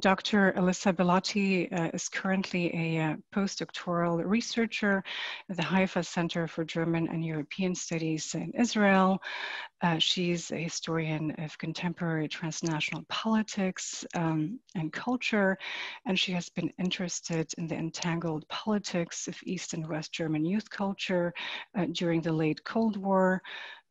Dr. Elissa Bellotti is currently a postdoctoral researcher at the Haifa Center for German and European Studies in Israel. She's a historian of contemporary transnational politics and culture, and she has been interested in the entangled politics of East and West German youth culture during the late Cold War.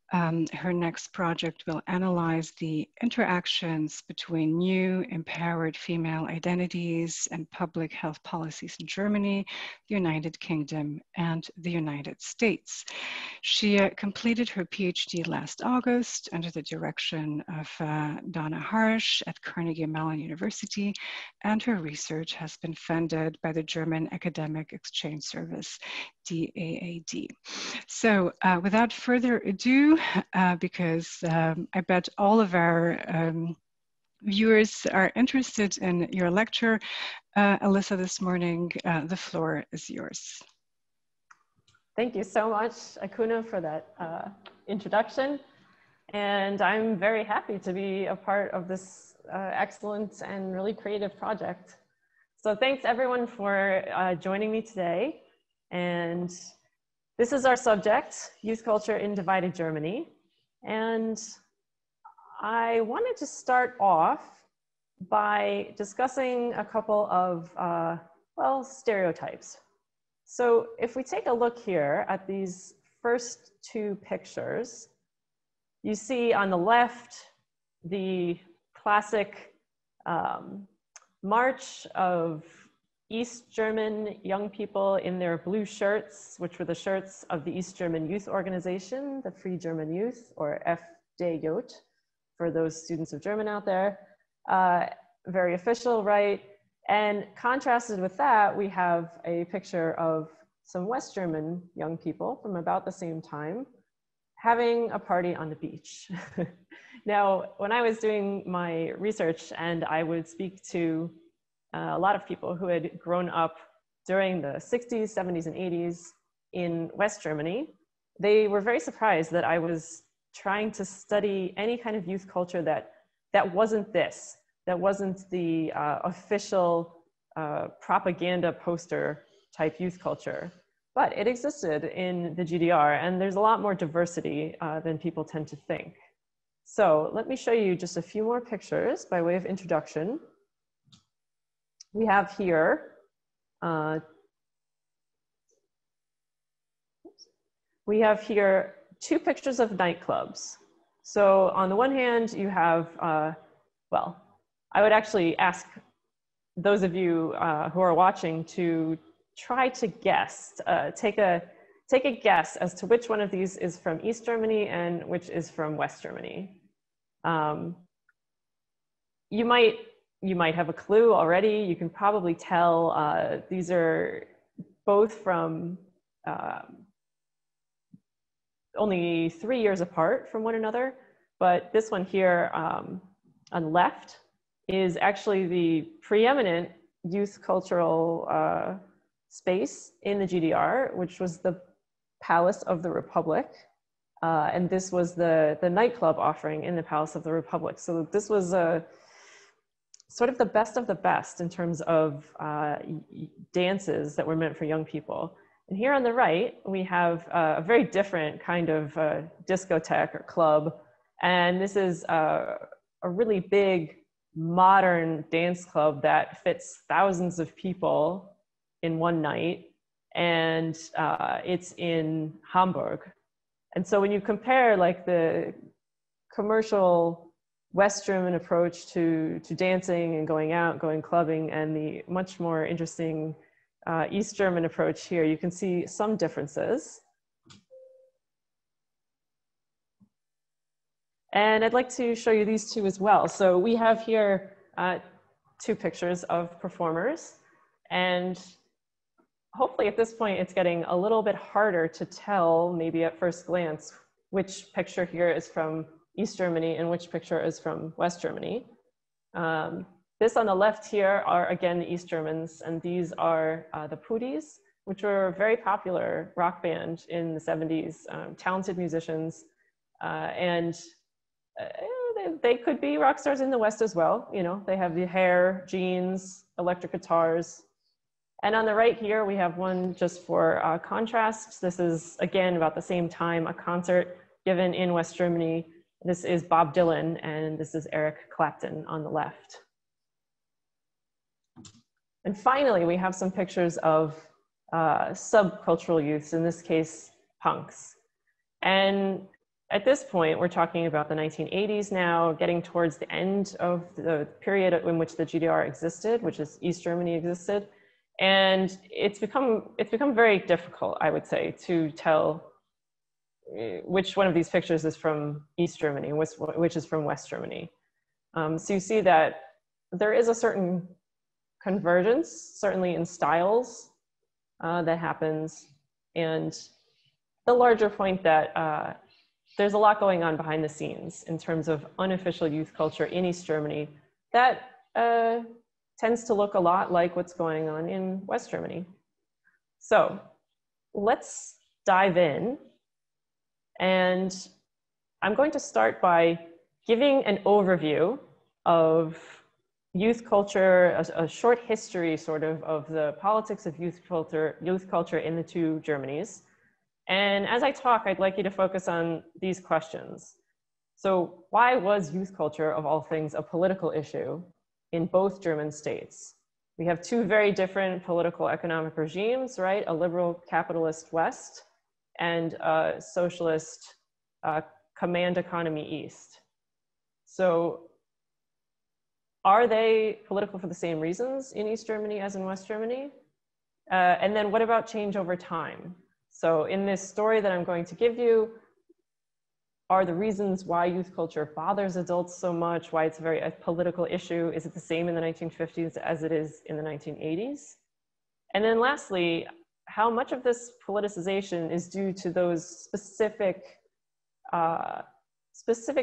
Her next project will analyze the interactions between new empowered female identities and public health policies in Germany, the United Kingdom, and the United States. She completed her PhD last August under the direction of Donna Harsch at Carnegie Mellon University, and her research has been funded by the German Academic Exchange Service, DAAD. So without further ado, because I bet all of our viewers are interested in your lecture, Elissa, this morning, the floor is yours. Thank you so much, Akuna, for that introduction. And I'm very happy to be a part of this excellent and really creative project. So thanks everyone for joining me today. And this is our subject, Youth Culture in Divided Germany. And I wanted to start off by discussing a couple of, well, stereotypes. So if we take a look here at these first two pictures, you see on the left the classic march of East German young people in their blue shirts, which were the shirts of the East German Youth Organization, the Free German Youth, or FDJ, for those students of German out there. Very official, right? And contrasted with that, we have a picture of some West German young people from about the same time having a party on the beach. Now, when I was doing my research and I would speak to a lot of people who had grown up during the 60s, 70s, and 80s in West Germany, they were very surprised that I was trying to study any kind of youth culture that wasn't this, that wasn't the official propaganda poster type youth culture. But it existed in the GDR, and there's a lot more diversity than people tend to think. So let me show you just a few more pictures by way of introduction. We have here, two pictures of nightclubs. So on the one hand, you have, well, I would actually ask those of you who are watching to try to guess, take a guess as to which one of these is from East Germany and which is from West Germany. You might have a clue already. You can probably tell these are both from only 3 years apart from one another. But this one here on the left is actually the preeminent youth cultural space in the GDR, which was the Palace of the Republic. And this was the nightclub offering in the Palace of the Republic. So this was sort of the best in terms of dances that were meant for young people. And here on the right, we have a very different kind of discotheque or club. And this is a really big modern dance club that fits thousands of people in one night. And it's in Hamburg. And so when you compare like the commercial West German approach to dancing and going out, going clubbing, and the much more interesting East German approach here, you can see some differences. And I'd like to show you these two as well. So we have here two pictures of performers, and hopefully at this point it's getting a little bit harder to tell, maybe at first glance, which picture here is from East Germany and which picture is from West Germany. This on the left here are again the East Germans, and these are the Pudis, which were a very popular rock band in the 70s, talented musicians, and they could be rock stars in the West as well. You know, they have the hair, jeans, electric guitars. And on the right here, we have one just for contrast. This is, again, about the same time, a concert given in West Germany. This is Bob Dylan, and this is Eric Clapton on the left. And finally, we have some pictures of subcultural youths, in this case, punks. And at this point, we're talking about the 1980s now, getting towards the end of the period in which the GDR existed, which is East Germany existed. And it's become very difficult, I would say, to tell which one of these pictures is from East Germany, which is from West Germany. So you see that there is a certain convergence, certainly in styles, that happens. And the larger point that there's a lot going on behind the scenes in terms of unofficial youth culture in East Germany that tends to look a lot like what's going on in West Germany. So let's dive in. And I'm going to start by giving an overview of youth culture, a short history sort of the politics of youth culture in the two Germanys. And as I talk, I'd like you to focus on these questions. So why was youth culture, of all things, a political issue in both German states? We have two very different political economic regimes, right? A liberal capitalist West and a socialist command economy East. So are they political for the same reasons in East Germany as in West Germany? And then what about change over time? So in this story that I'm going to give you, are the reasons why youth culture bothers adults so much, why it's a political issue, is it the same in the 1950s as it is in the 1980s? And then lastly, how much of this politicization is due to those specific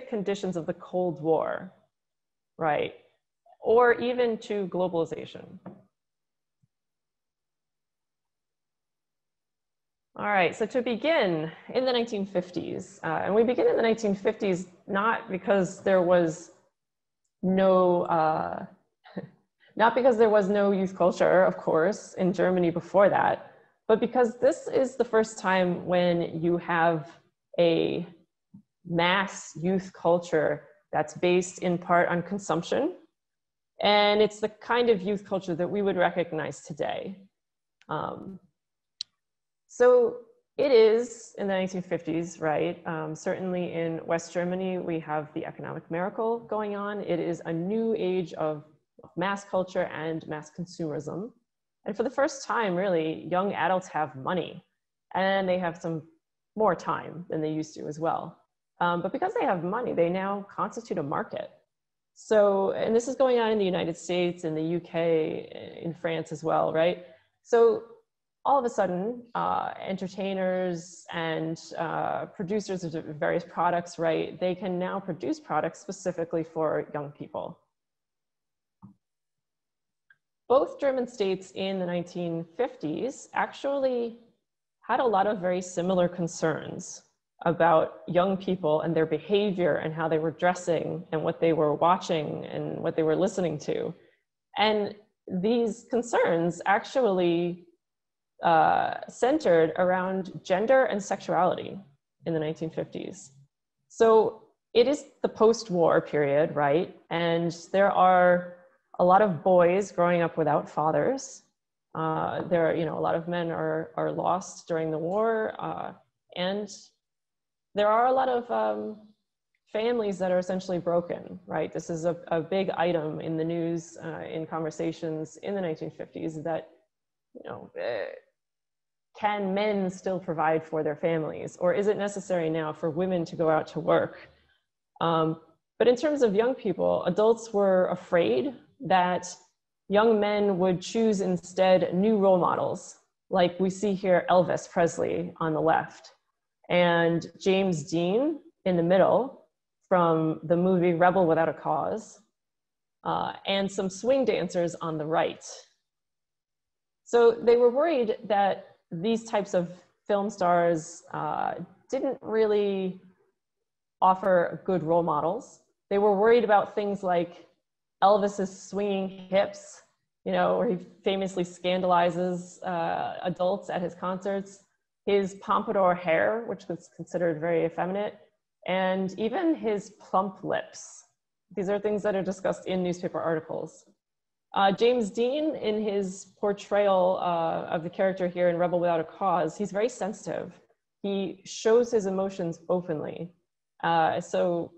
conditions of the Cold War, right? Or even to globalization? All right, so to begin in the 1950s, and we begin in the 1950s not because there was no, not because there was no youth culture, of course, in Germany before that, but because this is the first time when you have a mass youth culture that's based in part on consumption, and it's the kind of youth culture that we would recognize today. So it is in the 1950s, right? Certainly in West Germany, we have the economic miracle going on. It is a new age of mass culture and mass consumerism. And for the first time, really, young adults have money and they have some more time than they used to as well. But because they have money, they now constitute a market. So, and this is going on in the United States, in the UK, in France as well, right? So all of a sudden, entertainers and producers of various products, right, they can now produce products specifically for young people. Both German states in the 1950s actually had a lot of very similar concerns about young people and their behavior and how they were dressing and what they were watching and what they were listening to. And these concerns actually centered around gender and sexuality in the 1950s. So it is the post-war period, right? And there are a lot of boys growing up without fathers. There are, a lot of men are lost during the war, and there are a lot of families that are essentially broken, right? This is a big item in the news, in conversations in the 1950s that, can men still provide for their families? Or is it necessary now for women to go out to work? But in terms of young people, adults were afraid that young men would choose instead new role models. Like we see here, Elvis Presley on the left and James Dean in the middle from the movie Rebel Without a Cause, and some swing dancers on the right. So they were worried that these types of film stars didn't really offer good role models, They were worried about things like Elvis's swinging hips, you know, where he famously scandalizes adults at his concerts, his pompadour hair, which was considered very effeminate, and even his plump lips. These are things that are discussed in newspaper articles. James Dean, in his portrayal of the character here in Rebel Without a Cause, he's very sensitive. He shows his emotions openly. So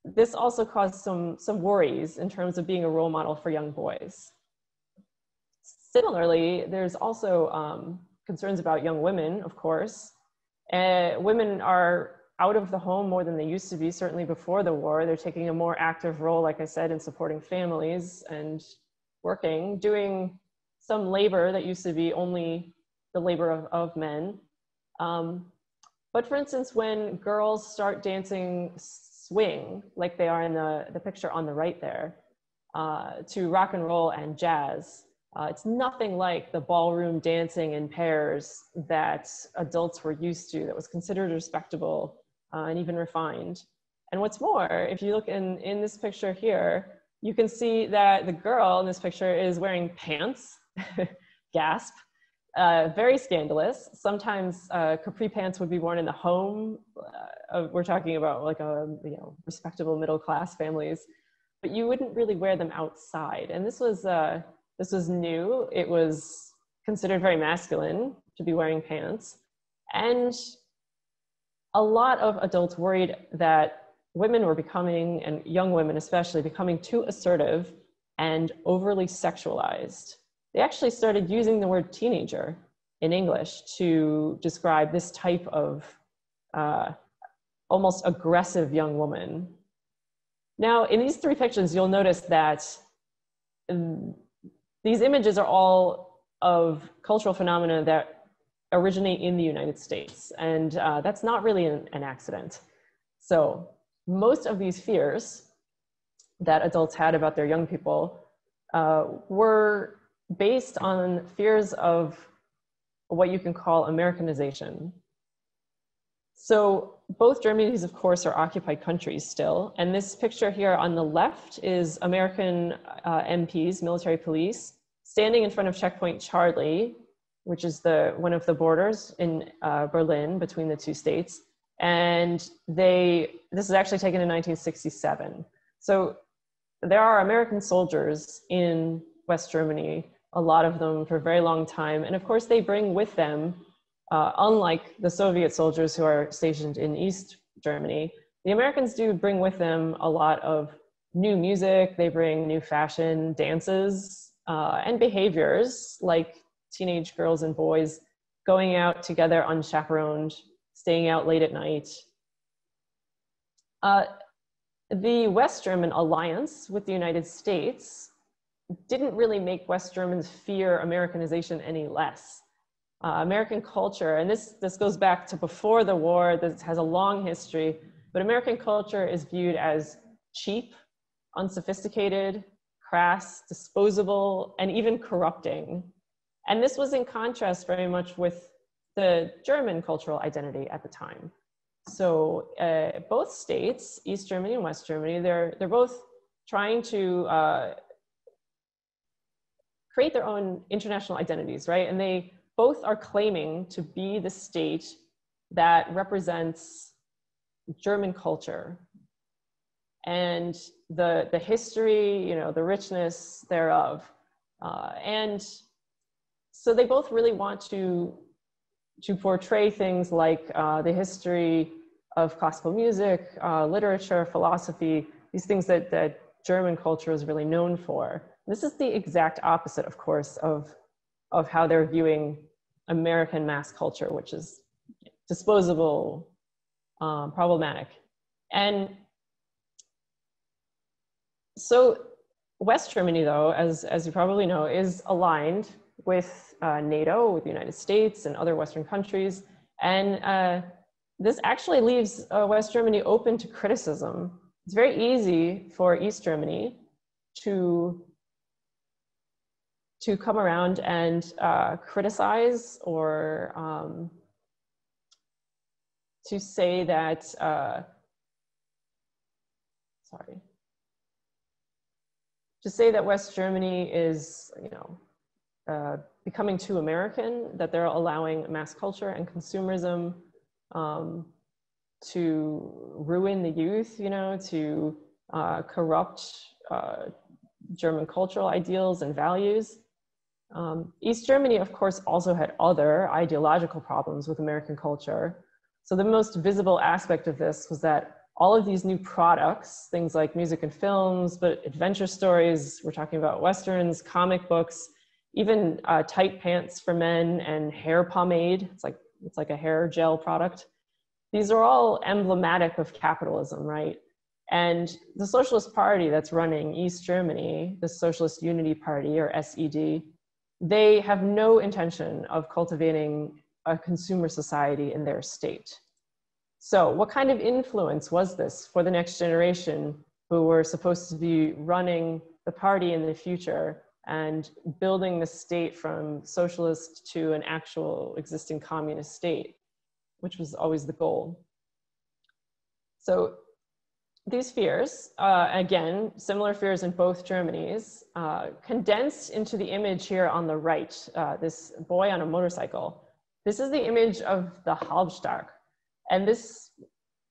this also caused some worries in terms of being a role model for young boys. Similarly, there's also concerns about young women, of course. Women are out of the home more than they used to be, certainly before the war. They're taking a more active role, like I said, in supporting families and working, doing some labor that used to be only the labor of men. But for instance, when girls start dancing swing, like they are in the picture on the right there, to rock and roll and jazz, it's nothing like the ballroom dancing in pairs that adults were used to, that was considered respectable and even refined. And what's more, if you look in this picture here, you can see that the girl in this picture is wearing pants, gasp, very scandalous. Sometimes capri pants would be worn in the home. We're talking about like respectable middle-class families, but you wouldn't really wear them outside. And this was new. It was considered very masculine to be wearing pants. And a lot of adults worried that women were becoming, and young women especially, becoming too assertive and overly sexualized. They actually started using the word teenager in English to describe this type of almost aggressive young woman. Now, in these three pictures, you'll notice that these images are all of cultural phenomena that originate in the United States, and that's not really an accident. So most of these fears that adults had about their young people were based on fears of what you can call Americanization. So both Germanys, of course, are occupied countries still. And this picture here on the left is American MPs, military police, standing in front of Checkpoint Charlie, which is one of the borders in Berlin between the two states. And this is actually taken in 1967. So there are American soldiers in West Germany, a lot of them for a very long time. And of course, they bring with them, unlike the Soviet soldiers who are stationed in East Germany, the Americans do bring with them a lot of new music. They bring new fashion, dances, and behaviors like teenage girls and boys going out together unchaperoned, staying out late at night. The West German alliance with the United States didn't really make West Germans fear Americanization any less. American culture, and this goes back to before the war, this has a long history, but American culture is viewed as cheap, unsophisticated, crass, disposable, and even corrupting. And this was in contrast very much with the German cultural identity at the time. So both states, East Germany and West Germany, they're both trying to create their own international identities, right? And they both are claiming to be the state that represents German culture and the history, you know, the richness thereof. And so they both really want to portray things like the history of classical music, literature, philosophy, these things that German culture is really known for. This is the exact opposite, of course, of how they're viewing American mass culture, which is disposable, problematic. And so West Germany, though, as you probably know, is aligned with NATO, with the United States and other Western countries. And this actually leaves West Germany open to criticism. It's very easy for East Germany to come around and criticize or to say that sorry, to say that West Germany is, you know, becoming too American, that they're allowing mass culture and consumerism to ruin the youth, you know, to corrupt German cultural ideals and values. East Germany, of course, also had other ideological problems with American culture. So the most visible aspect of this was that all of these new products, things like music and films, but adventure stories, we're talking about Westerns, comic books, even tight pants for men and hair pomade, it's like a hair gel product. These are all emblematic of capitalism, right? And the Socialist Party that's running East Germany, the Socialist Unity Party, or SED, they have no intention of cultivating a consumer society in their state. So what kind of influence was this for the next generation who were supposed to be running the party in the future and building the state from socialist to an actual existing communist state, which was always the goal? So these fears, again, similar fears in both Germanys, condensed into the image here on the right, this boy on a motorcycle. This is the image of the Halbstark. And this,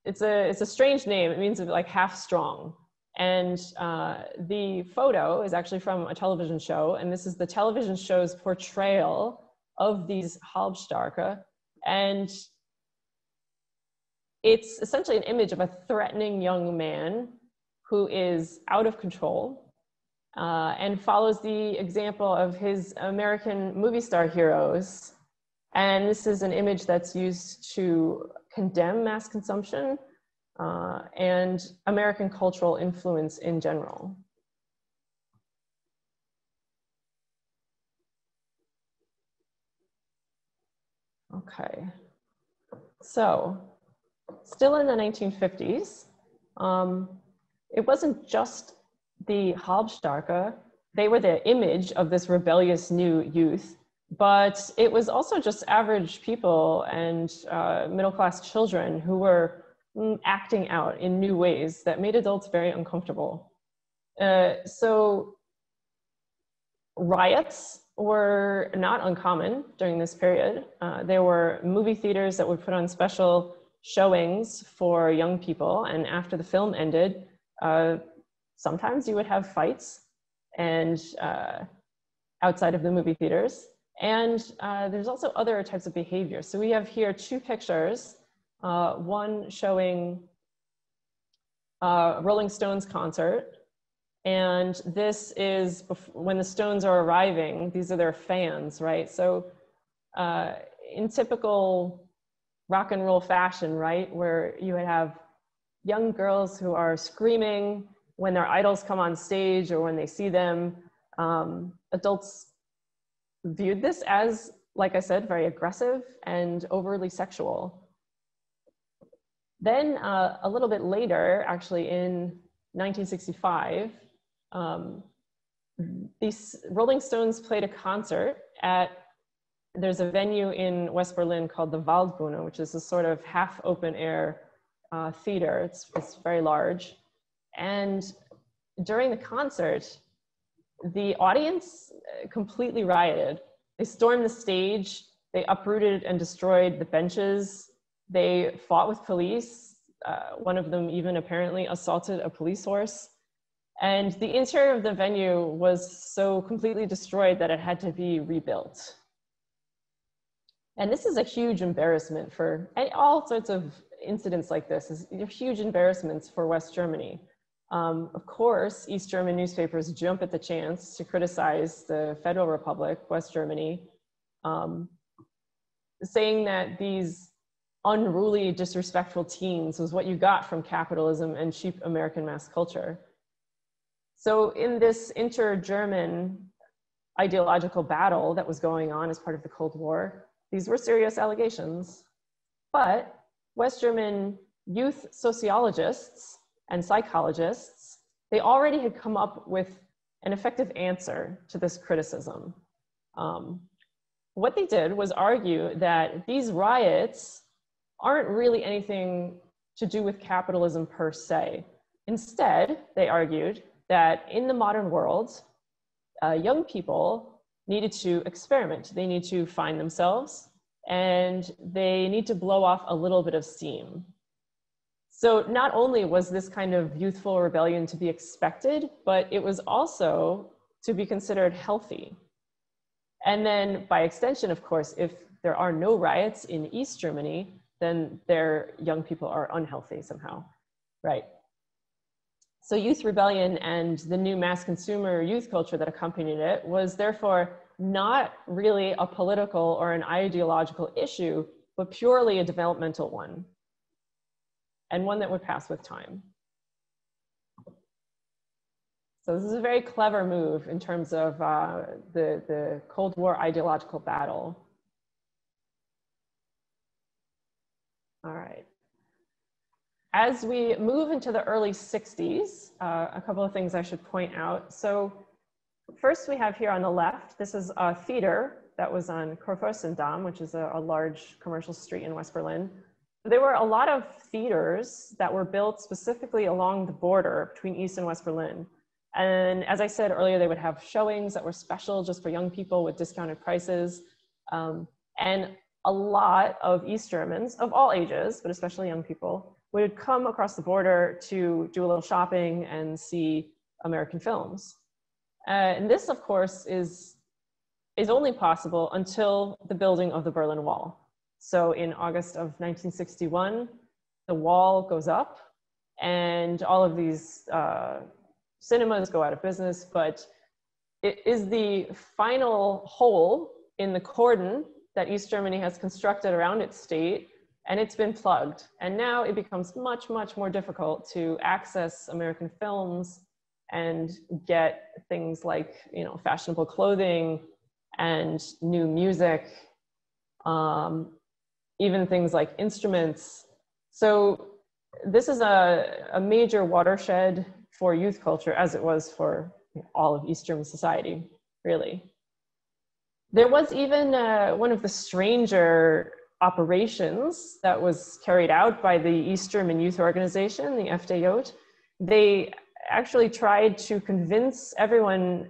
it's a strange name. It means like half strong. And the photo is actually from a television show. And this is the television show's portrayal of these Halbstarke. And it's essentially an image of a threatening young man who is out of control and follows the example of his American movie star heroes. And this is an image that's used to condemn mass consumption and American cultural influence in general. Okay, so still in the 1950s, it wasn't just the Halbstarke. They were the image of this rebellious new youth, but it was also just average people and middle-class children who were acting out in new ways that made adults very uncomfortable. So riots were not uncommon during this period. There were movie theaters that would put on special showings for young people, and after the film ended, sometimes you would have fights and outside of the movie theaters. And there's also other types of behavior. So we have here two pictures, one showing Rolling Stones concert. And this is when the Stones are arriving, these are their fans, right? So in typical rock and roll fashion, right? Where you would have young girls who are screaming when their idols come on stage or when they see them. Adults viewed this as, like I said, very aggressive and overly sexual. Then a little bit later, actually in 1965, these Rolling Stones played a concert at, there's a venue in West Berlin called the Waldbühne, which is a sort of half open air theater. It's very large. And during the concert, the audience completely rioted. They stormed the stage, they uprooted and destroyed the benches, they fought with police. One of them even apparently assaulted a police horse. And the interior of the venue was so completely destroyed that it had to be rebuilt. And this is a huge embarrassment for all sorts of incidents like this, is huge embarrassments for West Germany. Of course, East German newspapers jump at the chance to criticize the Federal Republic, West Germany, saying that these unruly, disrespectful teens was what you got from capitalism and cheap American mass culture. So in this inter-German ideological battle that was going on as part of the Cold War, these were serious allegations. But West German youth sociologists and psychologists, they already had come up with an effective answer to this criticism. What they did was argue that these riots aren't really anything to do with capitalism per se. Instead, they argued that in the modern world, young people needed to experiment. They need to find themselves, and they need to blow off a little bit of steam. So not only was this kind of youthful rebellion to be expected, but it was also to be considered healthy. And then by extension, of course, if there are no riots in East Germany, then their young people are unhealthy somehow, right? So youth rebellion and the new mass consumer youth culture that accompanied it was therefore not really a political or an ideological issue, but purely a developmental one, and one that would pass with time. So this is a very clever move in terms of the Cold War ideological battle. All right. As we move into the early 60s, a couple of things I should point out. So first we have here on the left, this is a theater that was on Kurfürstendamm, which is a large commercial street in West Berlin. There were a lot of theaters that were built specifically along the border between East and West Berlin. And as I said earlier, they would have showings that were special just for young people with discounted prices. And a lot of East Germans of all ages, but especially young people, would come across the border to do a little shopping and see American films. And this, of course, is only possible until the building of the Berlin Wall. So in August of 1961, the wall goes up and all of these cinemas go out of business, but it is the final hole in the cordon that East Germany has constructed around its state, and it's been plugged. And now it becomes much, much more difficult to access American films and get things like, you know, fashionable clothing and new music, even things like instruments. So this is a major watershed for youth culture, as it was for all of East German society, really. There was even one of the stranger operations that was carried out by the East German Youth Organization, the FDJ. They actually tried to convince everyone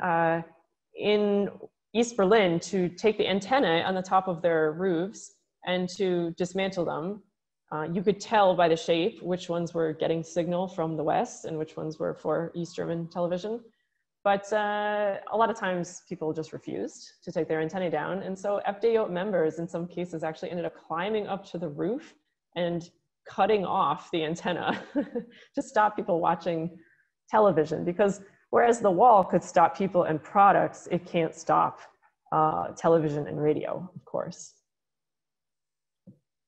in East Berlin to take the antennae on the top of their roofs and to dismantle them. You could tell by the shape which ones were getting signal from the West and which ones were for East German television. But a lot of times people just refused to take their antennae down. And so FDJ members in some cases actually ended up climbing up to the roof and cutting off the antenna to stop people watching television. Because whereas the wall could stop people and products, it can't stop television and radio, of course.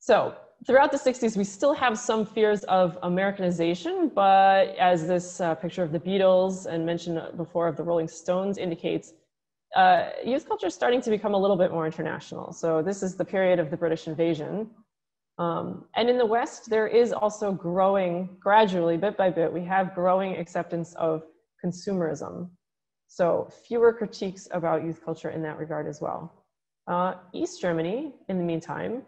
So throughout the 60s, we still have some fears of Americanization, but as this picture of the Beatles and mentioned before of the Rolling Stones indicates, youth culture is starting to become a little bit more international. So this is the period of the British invasion. And in the West, there is also growing, gradually, bit by bit, we have growing acceptance of consumerism. So fewer critiques about youth culture in that regard as well. East Germany, in the meantime,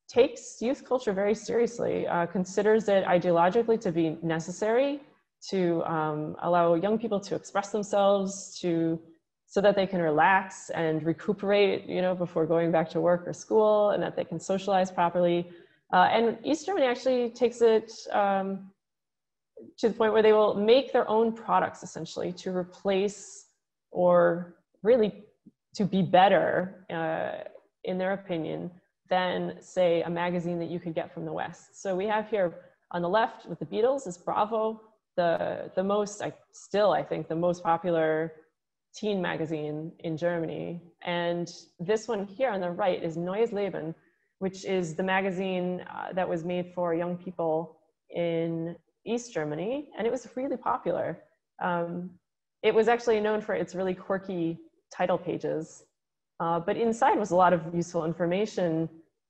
takes youth culture very seriously, considers it ideologically to be necessary to allow young people to express themselves, so that they can relax and recuperate, you know, before going back to work or school, and that they can socialize properly. And East Germany actually takes it to the point where they will make their own products, essentially, to replace or really to be better, in their opinion, than, say, a magazine that you could get from the West. So we have here on the left with the Beatles is Bravo, the most, I think, the most popular teen magazine in Germany. And this one here on the right is Neues Leben, which is the magazine that was made for young people in East Germany. And it was really popular. It was actually known for its really quirky title pages. But inside was a lot of useful information,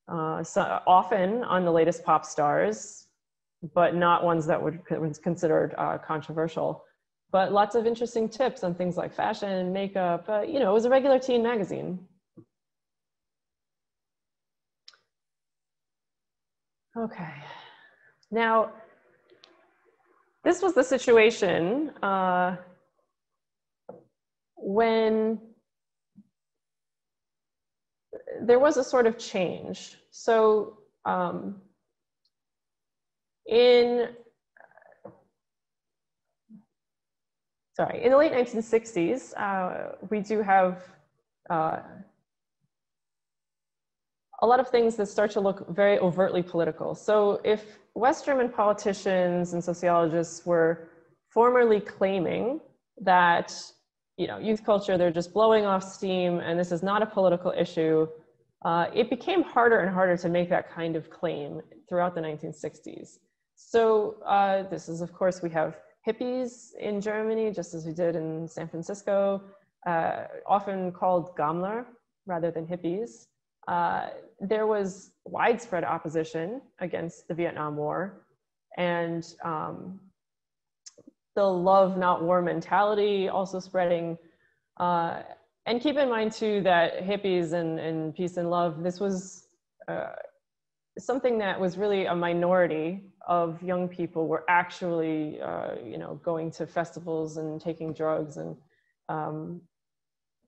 so often on the latest pop stars, but not ones that was considered controversial. But lots of interesting tips on things like fashion, makeup. You know, it was a regular teen magazine. Okay. Now, this was the situation when there was a sort of change. So in the late 1960s, we do have a lot of things that start to look very overtly political. So if West German politicians and sociologists were formerly claiming that, you know, youth culture, they're just blowing off steam and this is not a political issue, it became harder and harder to make that kind of claim throughout the 1960s. So this is, of course, we have hippies in Germany, just as we did in San Francisco, often called Gammler rather than hippies. There was widespread opposition against the Vietnam War, and the love, not war mentality also spreading. And keep in mind too that hippies and peace and love, this was something that was really a minority of young people were actually, you know, going to festivals and taking drugs and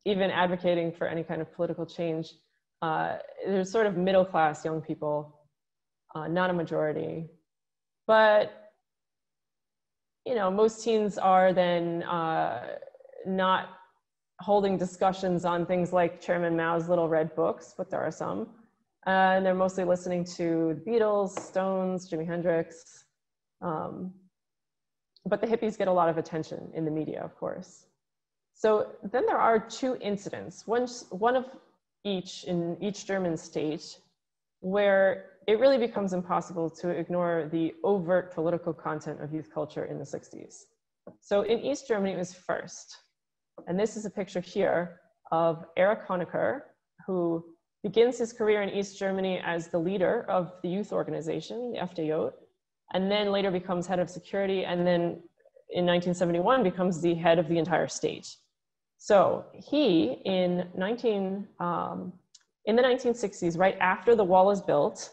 even advocating for any kind of political change. There's sort of middle-class young people, not a majority. But, you know, most teens are then not holding discussions on things like Chairman Mao's Little Red Books, but there are some. And they're mostly listening to the Beatles, Stones, Jimi Hendrix. But the hippies get a lot of attention in the media, of course. So then there are two incidents, one of each in each German state, where it really becomes impossible to ignore the overt political content of youth culture in the 60s. So in East Germany, it was first. And this is a picture here of Erich Honecker, who begins his career in East Germany as the leader of the youth organization, the FDJ, and then later becomes head of security, and then in 1971 becomes the head of the entire state. So he, in the 1960s, right after the wall is built,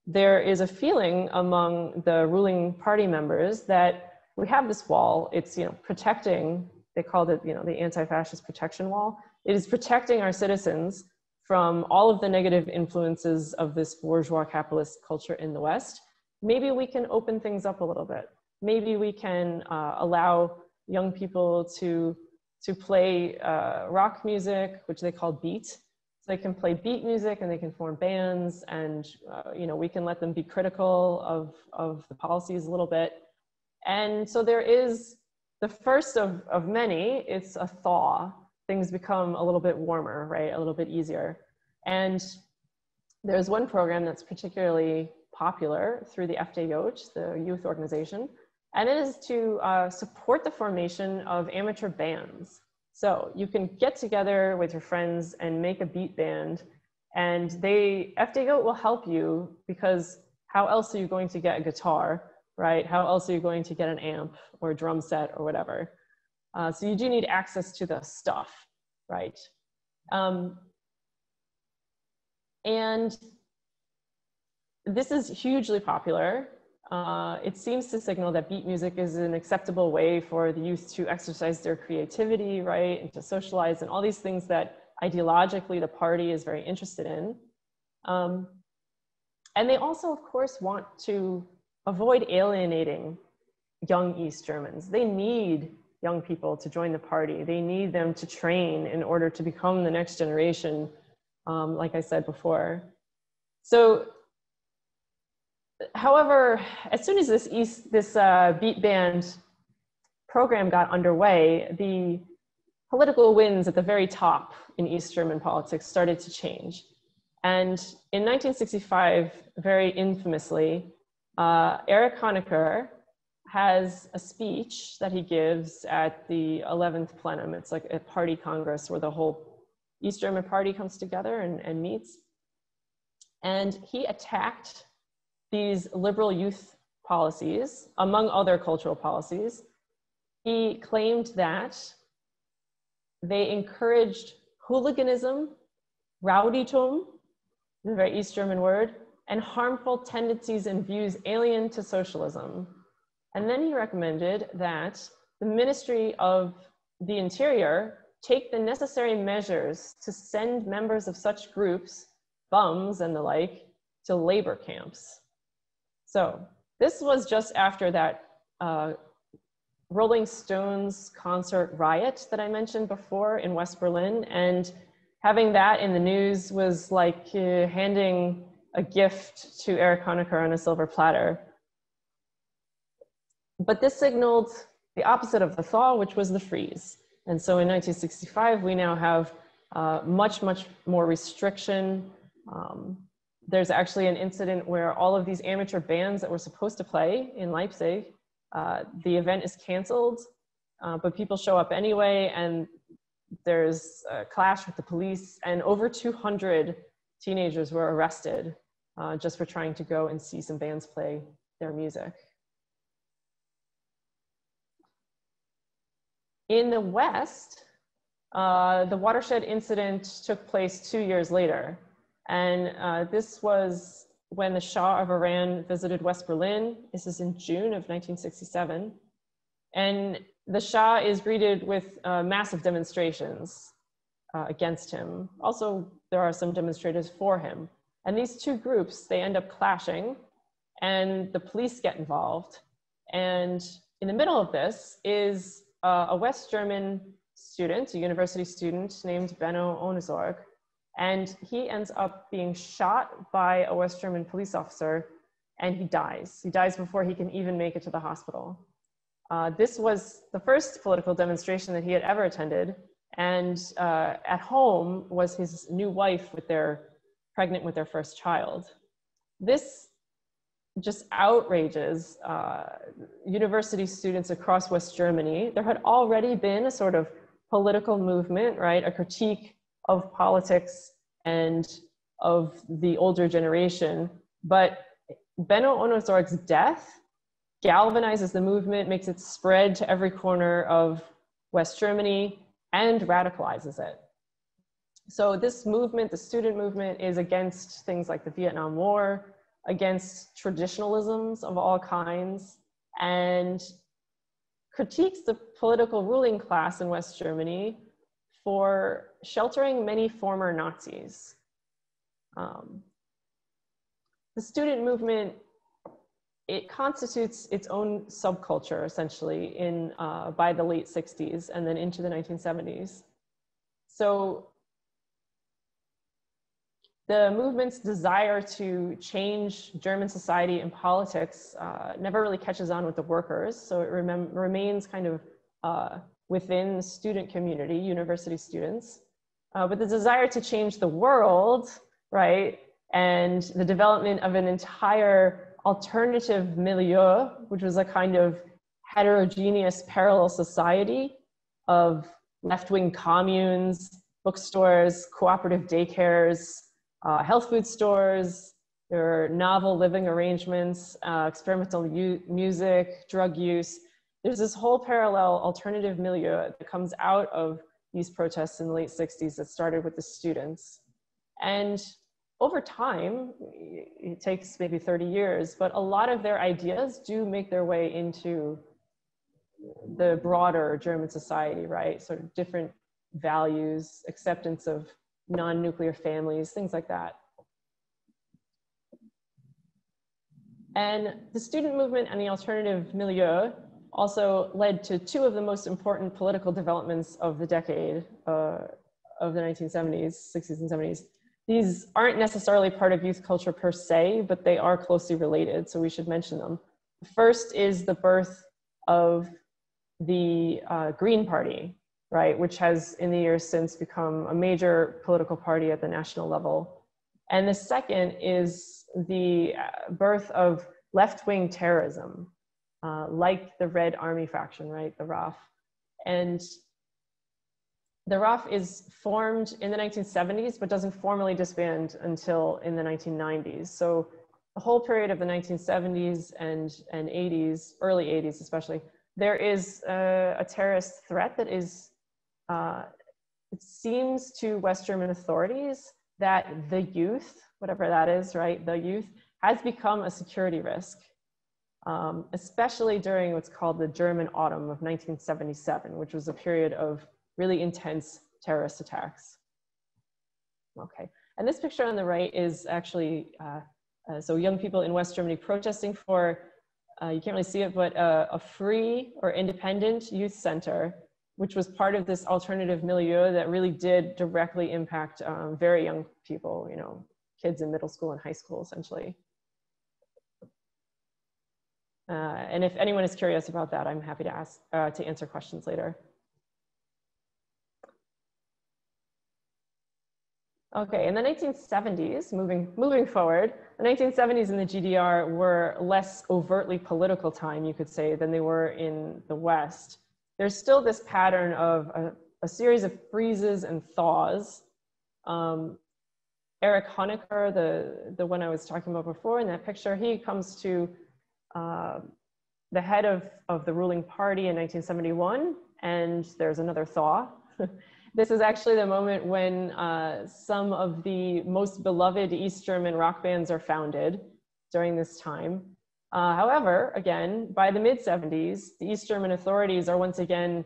there is a feeling among the ruling party members that we have this wall, it's, you know, protecting, they called it, you know, the anti-fascist protection wall. It is protecting our citizens from all of the negative influences of this bourgeois capitalist culture in the West. Maybe we can open things up a little bit. Maybe we can allow young people to play rock music, which they call beat. So they can play beat music and they can form bands, and you know, we can let them be critical of the policies a little bit. And so there is the first of many, it's a thaw. Things become a little bit warmer, right? A little bit easier. And there's one program that's particularly popular through the FDJ, the youth organization, and it is to support the formation of amateur bands. So you can get together with your friends and make a beat band, and FDJ will help you, because how else are you going to get a guitar, right? How else are you going to get an amp or a drum set or whatever? So you do need access to the stuff, right? And this is hugely popular. It seems to signal that beat music is an acceptable way for the youth to exercise their creativity, right? And to socialize, and all these things that ideologically the party is very interested in. And they also, of course, want to avoid alienating young East Germans. They need young people to join the party. They need them to train in order to become the next generation, like I said before. So, however, as soon as this beat band program got underway, the political winds at the very top in East German politics started to change. And in 1965, very infamously, Erich Honecker has a speech that he gives at the 11th plenum. It's like a party congress where the whole East German party comes together and meets. And he attacked these liberal youth policies, among other cultural policies. He claimed that they encouraged hooliganism, Rowdytum, a very East German word, and harmful tendencies and views alien to socialism. And then he recommended that the Ministry of the Interior take the necessary measures to send members of such groups, bums and the like, to labor camps. So this was just after that Rolling Stones concert riot that I mentioned before in West Berlin. And having that in the news was like handing a gift to Erich Honecker on a silver platter. But this signaled the opposite of the thaw, which was the freeze. And so in 1965, we now have much, much more restriction. There's actually an incident where all of these amateur bands that were supposed to play in Leipzig, the event is canceled, but people show up anyway, and there's a clash with the police, and over 200 teenagers were arrested just for trying to go and see some bands play their music. In the West, the watershed incident took place 2 years later. And this was when the Shah of Iran visited West Berlin. This is in June of 1967. And the Shah is greeted with massive demonstrations against him. Also, there are some demonstrators for him. And these two groups, they end up clashing, and the police get involved. And in the middle of this is a West German student, a university student named Benno Ohnesorg, and he ends up being shot by a West German police officer, and he dies. He dies before he can even make it to the hospital. This was the first political demonstration that he had ever attended, and at home was his new wife pregnant with their first child. This just outrages university students across West Germany. There had already been a sort of political movement, right? A critique of politics and of the older generation. But Benno Ohnesorg's death galvanizes the movement, makes it spread to every corner of West Germany, and radicalizes it. So this movement, the student movement, is against things like the Vietnam War, against traditionalisms of all kinds, and critiques the political ruling class in West Germany for sheltering many former Nazis. The student movement, it constitutes its own subculture, essentially, by the late 60s and then into the 1970s. So the movement's desire to change German society and politics never really catches on with the workers. So it remains kind of within the student community, university students. But the desire to change the world, right, and the development of an entire alternative milieu, which was a kind of heterogeneous parallel society of left-wing communes, bookstores, cooperative daycares, health food stores, there are novel living arrangements, experimental music, drug use. There's this whole parallel alternative milieu that comes out of these protests in the late 60s that started with the students. And over time, it takes maybe 30 years, but a lot of their ideas do make their way into the broader German society, right? Sort of different values, acceptance of non-nuclear families, things like that. And the student movement and the alternative milieu also led to two of the most important political developments of the decade of the 1970s, 60s and 70s. These aren't necessarily part of youth culture per se, but they are closely related, so we should mention them. The first is the birth of the Green Party, right, which has in the years since become a major political party at the national level. And the second is the birth of left-wing terrorism, like the Red Army faction, right, the RAF. And the RAF is formed in the 1970s, but doesn't formally disband until in the 1990s. So the whole period of the 1970s and 80s, early 80s especially, there is a terrorist threat that is, it seems to West German authorities that the youth, whatever that is, right, the youth, has become a security risk. especially during what's called the German Autumn of 1977, which was a period of really intense terrorist attacks. Okay, and this picture on the right is actually, so young people in West Germany protesting for, you can't really see it, but a free or independent youth center, which was part of this alternative milieu that really did directly impact very young people, you know, kids in middle school and high school, essentially. And if anyone is curious about that, I'm happy to answer questions later. Okay, in the 1970s, moving forward, the 1970s in the GDR were less overtly political time, you could say, than they were in the West. There's still this pattern of a series of freezes and thaws. Erich Honecker, the one I was talking about before in that picture, he comes to the head of the ruling party in 1971, and there's another thaw. This is actually the moment when some of the most beloved East German rock bands are founded during this time. However, again, by the mid-70s, the East German authorities are once again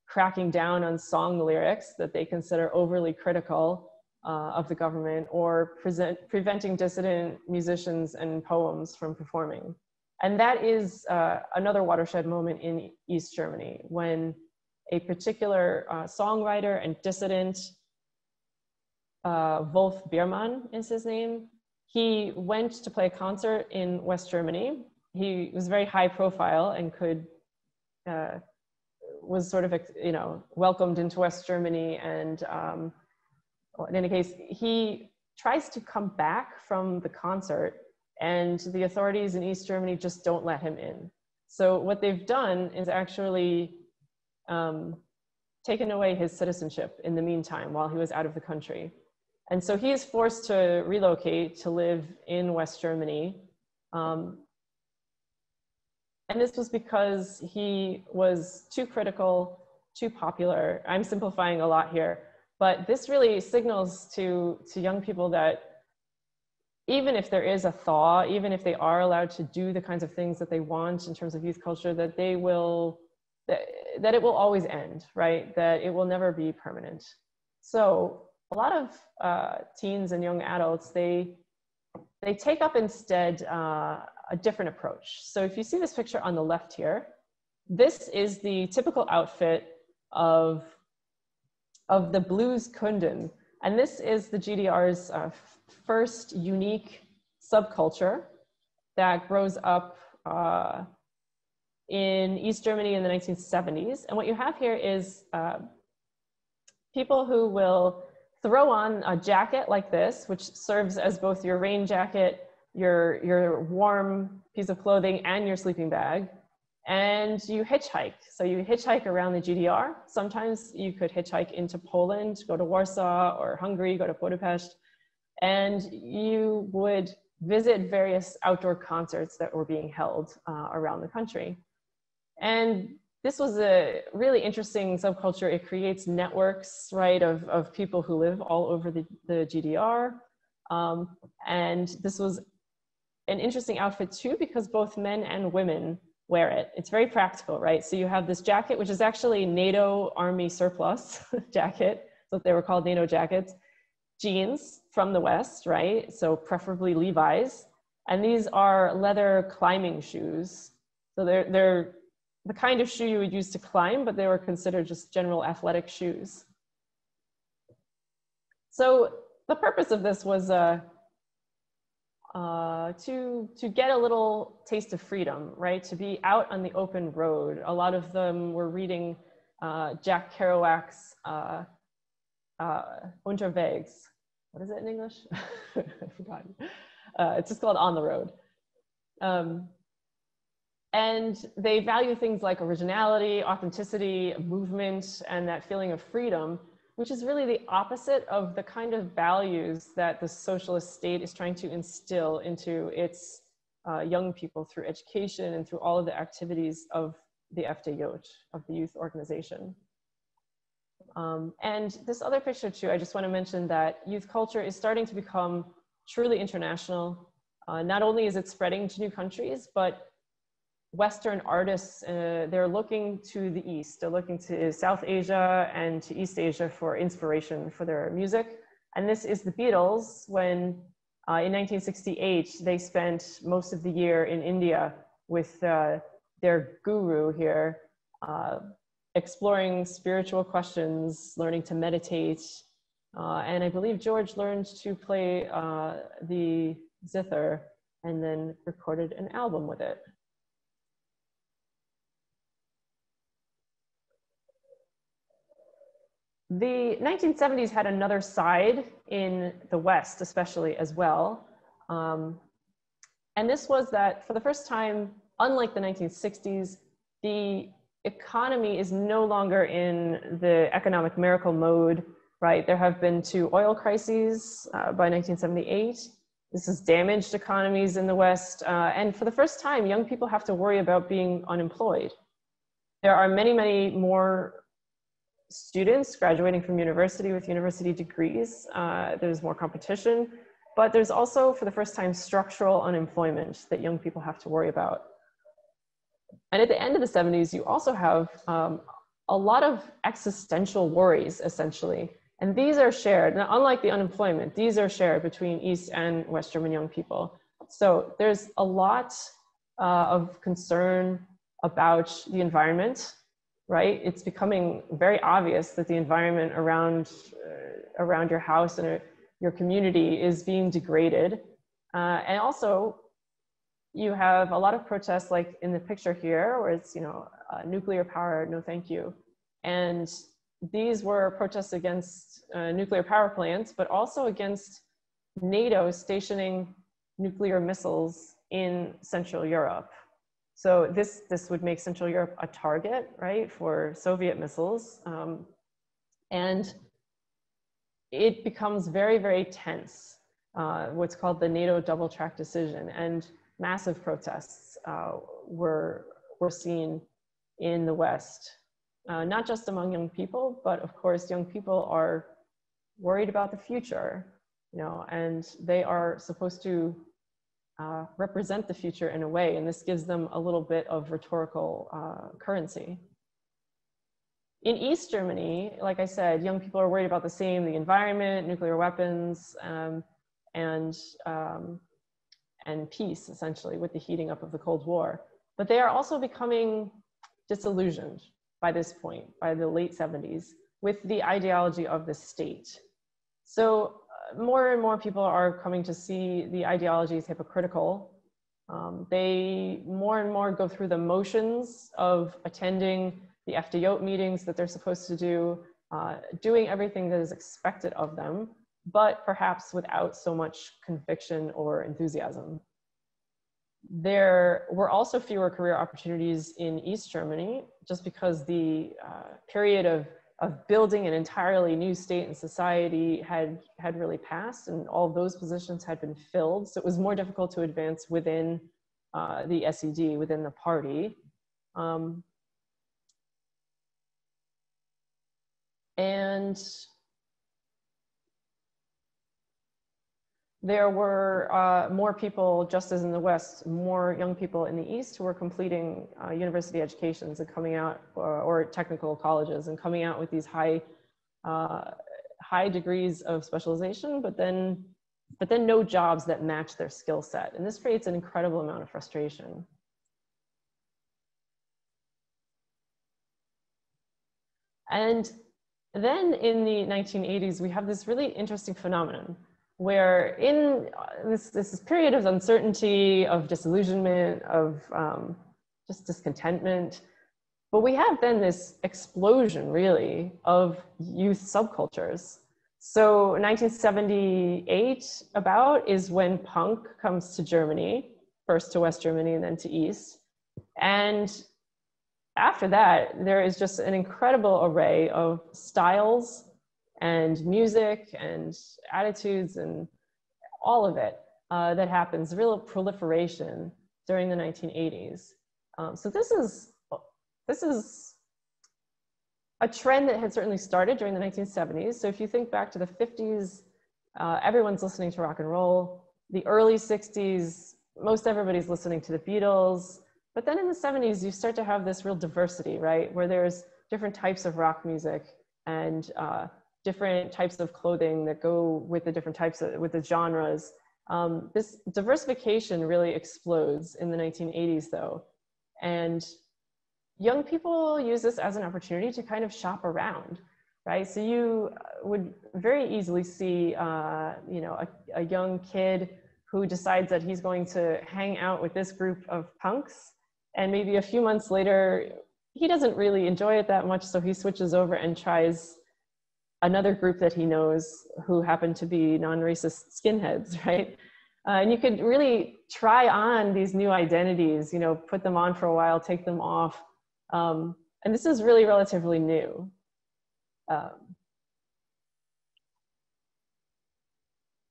cracking down on song lyrics that they consider overly critical of the government, or preventing dissident musicians and poems from performing. And that is another watershed moment in East Germany, when a particular songwriter and dissident, Wolf Biermann is his name. He went to play a concert in West Germany. He was very high profile and was sort of, you know, welcomed into West Germany. And in any case, he tries to come back from the concert, and the authorities in East Germany just don't let him in. So what they've done is actually taken away his citizenship in the meantime while he was out of the country. And so he is forced to relocate to live in West Germany. And this was because he was too critical, too popular. I'm simplifying a lot here, but this really signals to young people that even if there is a thaw, even if they are allowed to do the kinds of things that they want in terms of youth culture, that they will, that it will always end, right? That it will never be permanent. So a lot of teens and young adults, they take up instead a different approach. So if you see this picture on the left here, this is the typical outfit of the Blueskunden. And this is the GDR's first unique subculture that grows up in East Germany in the 1970s. And what you have here is people who will throw on a jacket like this, which serves as both your rain jacket, your warm piece of clothing, and your sleeping bag. And you hitchhike. So you hitchhike around the GDR. Sometimes you could hitchhike into Poland, go to Warsaw, or Hungary, go to Budapest. And you would visit various outdoor concerts that were being held around the country. And this was a really interesting subculture. It creates networks, right, of people who live all over the GDR. And this was an interesting outfit too, because both men and women wear it. It's very practical, right? So you have this jacket, which is actually NATO Army surplus jacket. So they were called NATO jackets. Jeans from the West, right? So preferably Levi's. And these are leather climbing shoes. So they're the kind of shoe you would use to climb, but they were considered just general athletic shoes. So the purpose of this was to get a little taste of freedom, right? To be out on the open road. A lot of them were reading Jack Kerouac's Unterwegs. What is it in English? I forgot. It's just called On the Road. And they value things like originality, authenticity, movement, and that feeling of freedom, which is really the opposite of the kind of values that the socialist state is trying to instill into its young people through education and through all of the activities of the FDJ, of the youth organization. And this other picture too, I just want to mention that youth culture is starting to become truly international. Not only is it spreading to new countries, but Western artists, they're looking to the East. They're looking to South Asia and to East Asia for inspiration for their music. And this is the Beatles when in 1968, they spent most of the year in India with their guru here, exploring spiritual questions, learning to meditate. And I believe George learned to play the zither and then recorded an album with it. The 1970s had another side in the West, especially as well. And this was that for the first time, unlike the 1960s, the economy is no longer in the economic miracle mode, right? There have been 2 oil crises by 1978. This has damaged economies in the West. And for the first time, young people have to worry about being unemployed. There are many, many more students graduating from university with university degrees. There's more competition, but there's also, for the first time, structural unemployment that young people have to worry about. And at the end of the 70s, you also have a lot of existential worries, essentially. And these are shared. Now, unlike the unemployment, these are shared between East and West German young people. So there's a lot of concern about the environment, right? It's becoming very obvious that the environment around your house and your community is being degraded. And also, you have a lot of protests, like in the picture here, where it's, nuclear power, no thank you. And these were protests against nuclear power plants, but also against NATO stationing nuclear missiles in Central Europe. So this would make Central Europe a target, right, for Soviet missiles. And it becomes very, very tense, what's called the NATO double track decision. And massive protests were seen in the West, not just among young people, but of course, young people are worried about the future, and they are supposed to represent the future in a way, and this gives them a little bit of rhetorical currency. In East Germany, like I said, young people are worried about the same, the environment, nuclear weapons, and peace, essentially, with the heating up of the Cold War. But they are also becoming disillusioned by this point, by the late 70s, with the ideology of the state. So more and more people are coming to see the ideology as hypocritical. They more and more go through the motions of attending the FDJ meetings that they're supposed to do, doing everything that is expected of them, but perhaps without so much conviction or enthusiasm. There were also fewer career opportunities in East Germany, just because the period of building an entirely new state and society had really passed, and all of those positions had been filled. So it was more difficult to advance within the SED, within the party. And there were more people, just as in the West, more young people in the East who were completing university educations and coming out, or technical colleges, and coming out with these high degrees of specialization, but then no jobs that match their skill set. And this creates an incredible amount of frustration. And then in the 1980s, we have this really interesting phenomenon where in this period of uncertainty, of disillusionment, of just discontentment, but we have then this explosion, really, of youth subcultures. So 1978 about is when punk comes to Germany, first to West Germany and then to East. And after that, there is just an incredible array of styles and music and attitudes and all of it that happens, real proliferation during the 1980s. So this is a trend that had certainly started during the 1970s. So if you think back to the 50s, everyone's listening to rock and roll. The early 60s, most everybody's listening to the Beatles. But then in the 70s, you start to have this real diversity, right? Where there's different types of rock music and different types of clothing that go with the different types of, with the genres. This diversification really explodes in the 1980s though. And young people use this as an opportunity to kind of shop around, right? So you would very easily see, you know, a young kid who decides that he's going to hang out with this group of punks, and maybe a few months later, he doesn't really enjoy it that much, so he switches over and tries another group that he knows who happen to be non-racist skinheads, right? And you could really try on these new identities, you know, put them on for a while, take them off. And this is really relatively new.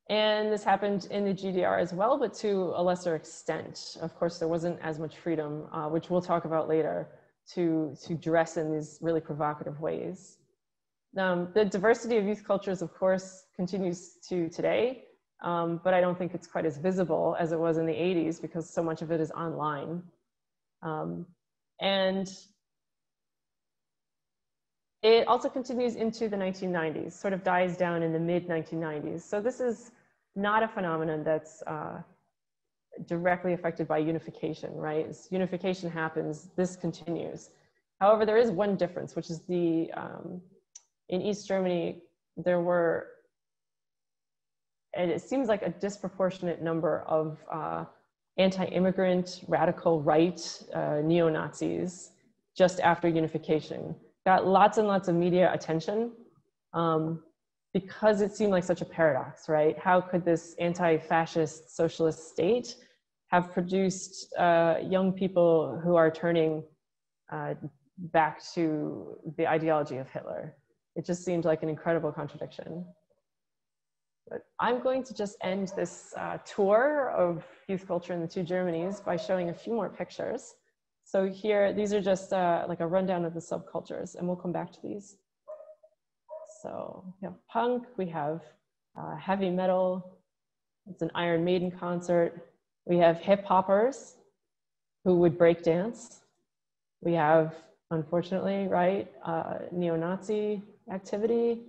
And this happened in the GDR as well, but to a lesser extent. Of course, there wasn't as much freedom, which we'll talk about later, to dress in these really provocative ways. The diversity of youth cultures, of course, continues to today, but I don't think it's quite as visible as it was in the 80s because so much of it is online. And it also continues into the 1990s, sort of dies down in the mid-1990s. So this is not a phenomenon that's directly affected by unification, right? As unification happens, this continues. However, there is one difference, which is the, in East Germany, there were, and it seems like a disproportionate number of anti-immigrant, radical right neo-Nazis just after unification. Got lots and lots of media attention because it seemed like such a paradox, right? How could this anti-fascist socialist state have produced young people who are turning back to the ideology of Hitler? It just seemed like an incredible contradiction. But I'm going to just end this tour of youth culture in the two Germanys by showing a few more pictures. So here, these are just like a rundown of the subcultures, and we'll come back to these. So we have punk, we have heavy metal, it's an Iron Maiden concert. We have hip hoppers who would break dance. We have, unfortunately, right, neo-Nazi activity.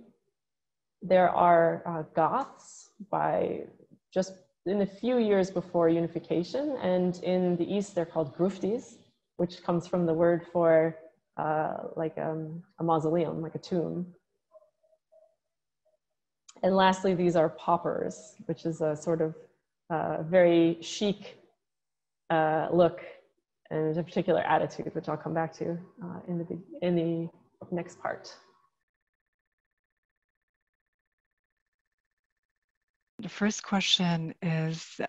There are goths by just in the few years before unification, and in the East, they're called gruftis, which comes from the word for like a mausoleum, like a tomb. And lastly, these are poppers, which is a sort of very chic look and a particular attitude, which I'll come back to in the next part. The first question is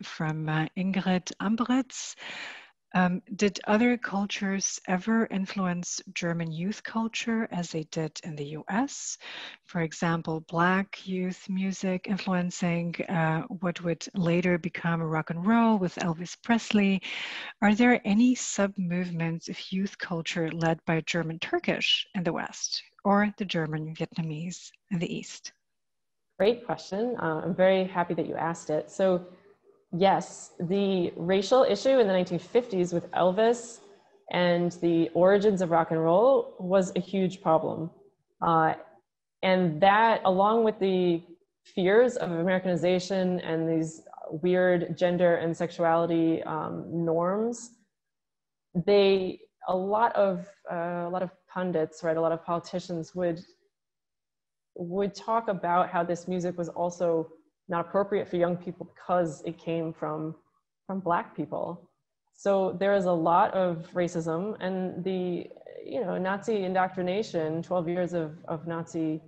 from Ingrid Ambritz. Did other cultures ever influence German youth culture as they did in the US? For example, Black youth music influencing what would later become rock and roll with Elvis Presley. Are there any sub-movements of youth culture led by German Turkish in the West or the German Vietnamese in the East? Great question. I'm very happy that you asked it. So yes, the racial issue in the 1950s with Elvis and the origins of rock and roll was a huge problem. And that, along with the fears of Americanization and these weird gender and sexuality norms, a lot of pundits, right, a lot of politicians would talk about how this music was also not appropriate for young people because it came from Black people. So there is a lot of racism, and the Nazi indoctrination, 12 years of Nazi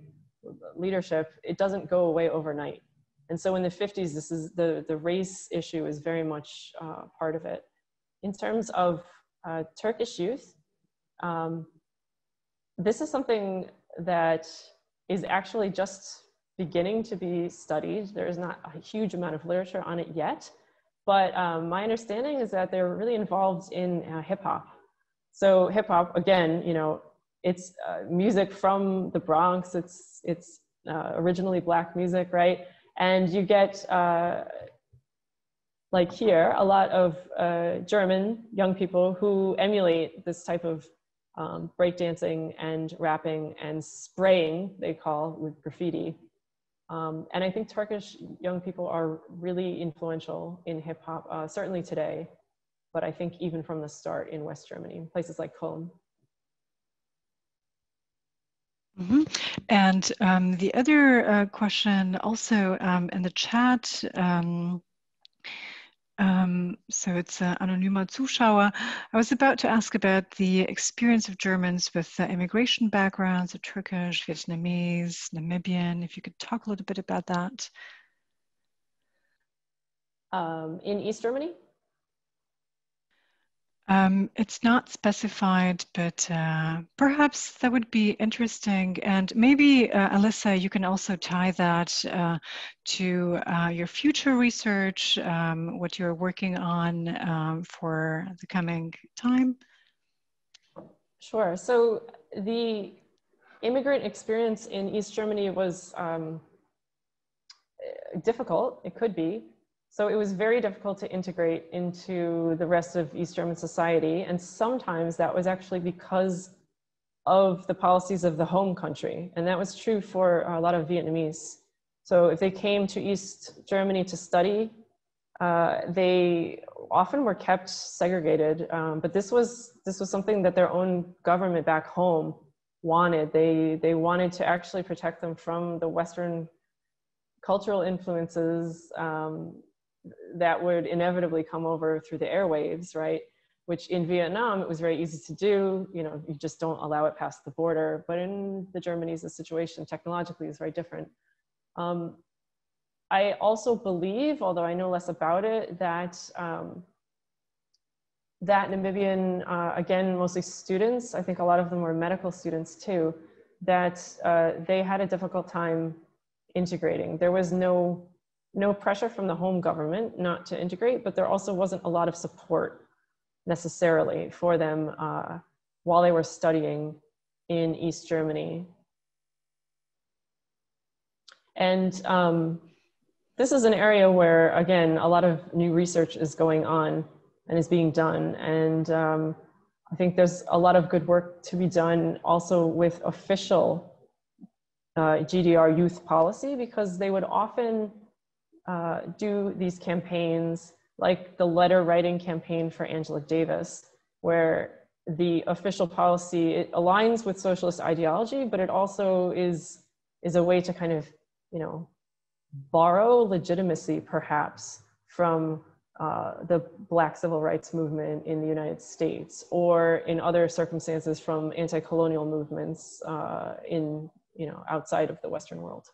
leadership, it doesn't go away overnight. And so in the 50s, this is the race issue is very much part of it. In terms of Turkish youth, this is something that is actually just beginning to be studied. There is not a huge amount of literature on it yet, but my understanding is that they're really involved in hip hop. So hip hop, again, it's music from the Bronx. It's originally Black music, right? And you get like here, a lot of German young people who emulate this type of breakdancing and rapping and spraying, they call, with graffiti. And I think Turkish young people are really influential in hip hop, certainly today, but I think even from the start in West Germany, places like Cologne. Mm-hmm. And the other question also in the chat, so it's anonymer Zuschauer. I was about to ask about the experience of Germans with immigration backgrounds, so Turkish, Vietnamese, Namibian, if you could talk a little bit about that. In East Germany? It's not specified, but perhaps that would be interesting. And maybe, Alyssa, you can also tie that to your future research, what you're working on for the coming time. Sure. So the immigrant experience in East Germany was difficult. It could be. So it was very difficult to integrate into the rest of East German society. And sometimes that was actually because of the policies of the home country. And that was true for a lot of Vietnamese. So if they came to East Germany to study, they often were kept segregated. But this was something that their own government back home wanted. They wanted to actually protect them from the Western cultural influences that would inevitably come over through the airwaves, right? Which in Vietnam, it was very easy to do. You know, you just don't allow it past the border. But in the Germany's, the situation technologically is very different. I also believe, although I know less about it, that that Namibian, again, mostly students, I think a lot of them were medical students too, that they had a difficult time integrating. There was no pressure from the home government not to integrate, but there also wasn't a lot of support necessarily for them while they were studying in East Germany. And this is an area where, again, a lot of new research is going on and is being done. And I think there's a lot of good work to be done also with official GDR youth policy, because they would often do these campaigns like the letter writing campaign for Angela Davis, where the official policy, it aligns with socialist ideology, but it also is a way to kind of, you know, borrow legitimacy perhaps from the Black civil rights movement in the United States, or in other circumstances from anti-colonial movements in, you know, outside of the Western world.